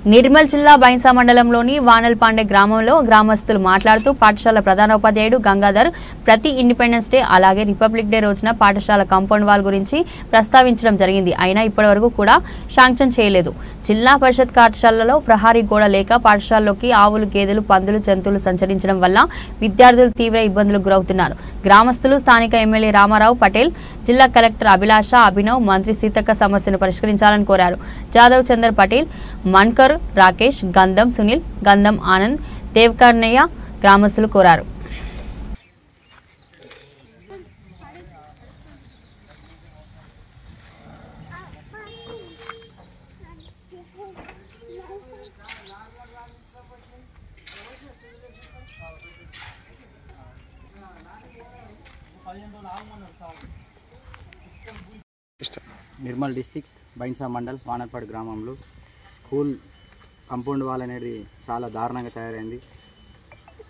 నిర్మల్ జిల్లా బైన్సా మండలంలోని వానల్పాండే గ్రామంలో గ్రామస్తులు మాట్లాడుతూ పాఠశాల ప్రధానోపాధ్యాయుడు గంగాధర్ ప్రతి ఇండిపెండెన్స్ డే అలాగే రిపబ్లిక్ డే రోజున పాఠశాల కాంపౌండ్ వాల్ గురించి ప్రస్తావించడం జరిగింది. అయినా ఇప్పటివరకు కూడా శాంక్షన్ చేయలేదు. జిల్లా పరిషత్ పాఠశాలలో ప్రహారీ గోడ లేక పాఠశాలలోకి ఆవులు, గేదెలు, పందులు, జంతువులు సంచరించడం వల్ల విద్యార్థులు తీవ్ర ఇబ్బందులకు గురవుతున్నారు. గ్రామస్తులు స్థానిక ఎమ్మెల్యే రామారావు పటేల్, జిల్లా కలెక్టర్ అభిలాష అభినవ్, మంత్రి సీతక్క సమస్యను పరిష్కరించాలని కోరారు. జాదవ్ చందర్ పటేల్, మన్కర్, రాకేష్, గంధం సునీల్, గంధం ఆనంద్, దేవకర్ణయ్య గ్రామస్తులు కోరారు. నిర్మల్ డిస్టిక్ బైన్సా మండల్ వానల్పాడు గ్రామంలో స్కూల్ కాంపౌండ్ వాల్ అనేది చాలా దారుణంగా తయారైంది.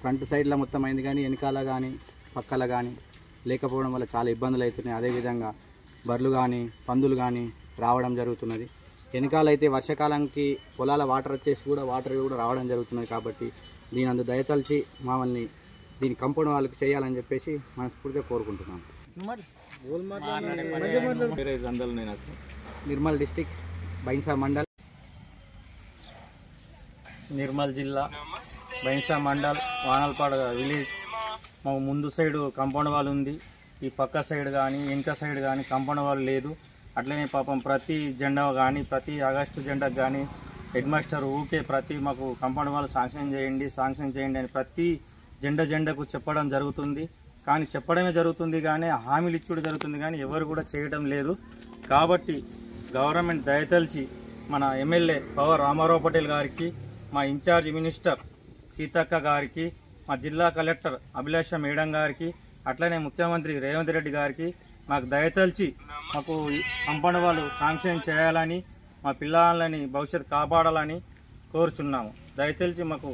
ఫ్రంట్ సైడ్లో మొత్తం అయింది కానీ వెనకాల కానీ పక్కల కానీ లేకపోవడం వల్ల చాలా ఇబ్బందులు అవుతున్నాయి. అదేవిధంగా బర్రెలు కానీ పందులు కానీ రావడం జరుగుతున్నది. వెనకాల అయితే వర్షాకాలానికి పొలాల వాటర్ వచ్చేసి కూడా వాటర్ కూడా రావడం జరుగుతున్నది. కాబట్టి దీని అందు దయతలిచి మమ్మల్ని దీని కాంపౌండ్ వాళ్ళకి చేయాలని చెప్పేసి మనస్ఫూర్తిగా కోరుకుంటున్నాను. నిర్మల్ డిస్టిక్ బైన్సా మండల్, నిర్మల్ జిల్లా బైన్సా మండల్ వానల్పాడు విలేజ్. మాకు ముందు సైడు కాంపౌండ్ వాల్ ఉంది, ఈ పక్క సైడ్ కానీ వెనక సైడ్ కానీ కాంపౌండ్ వాల్ లేదు. అట్లనే పాపం ప్రతి జెండా కానీ ప్రతి ఆగస్టు జెండాకు కానీ హెడ్ మాస్టర్ ఊకే ప్రతి మాకు కాంపౌండ్ వాల్ శాంక్షన్ చేయండి అని ప్రతి జెండాకు చెప్పడం జరుగుతుంది. కానీ చెప్పడమే జరుగుతుంది కానీ హామీలు ఇచ్చుడు జరుగుతుంది కానీ ఎవరు కూడా చేయడం లేదు. కాబట్టి గవర్నమెంట్ దయతలిచి మన ఎమ్మెల్యే పవర్ రామారావు పటేల్ గారికి, మా ఇన్ఛార్జ్ మినిస్టర్ సీతక్క గారికి, మా జిల్లా కలెక్టర్ అభిలాష మేడం గారికి, అట్లనే ముఖ్యమంత్రి రేవంత్ రెడ్డి గారికి మాకు దయతలిచి మాకు కాంపౌండ్ వాల్ శాంక్షన్ చేయాలని, మా పిల్లలని భవిష్యత్తు కాపాడాలని కోరుచున్నాము. దయతలిచి మాకు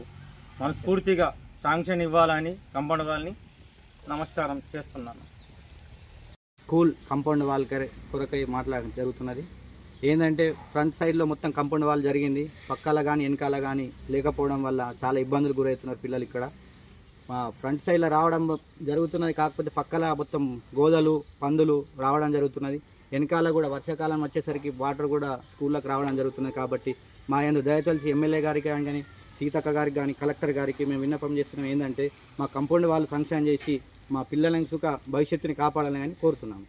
మనస్ఫూర్తిగా శాంక్షన్ ఇవ్వాలని కాంపౌండ్ వాల్ని నమస్కారం చేస్తున్నాను. స్కూల్ కాంపౌండ్ వాల్ కొరకై మాట్లాడడం జరుగుతున్నది. ఏంటంటే ఫ్రంట్ సైడ్లో మొత్తం కాంపౌండ్ వాల్ జరిగింది, పక్కల కానీ వెనకాల కానీ లేకపోవడం వల్ల చాలా ఇబ్బందులు గురవుతున్నారు పిల్లలు. ఇక్కడ మా ఫ్రంట్ సైడ్లో రావడం జరుగుతున్నది, కాకపోతే పక్కల మొత్తం గోదలు, పందులు రావడం జరుగుతున్నది. వెనకాల కూడా వర్షాకాలం వచ్చేసరికి వాటర్ కూడా స్కూళ్ళకి రావడం జరుగుతున్నది. కాబట్టి మా యందు దయతలిచి ఎమ్మెల్యే గారికి కానీ సీతక్క గారికి కానీ కలెక్టర్ గారికి మేము విన్నపం చేస్తున్నాం. ఏంటంటే మా కాంపౌండ్ వాళ్ళు శాంక్షన్ చేసి మా పిల్లలని సుఖ భవిష్యత్తుని కాపాడాలని కోరుతున్నాము.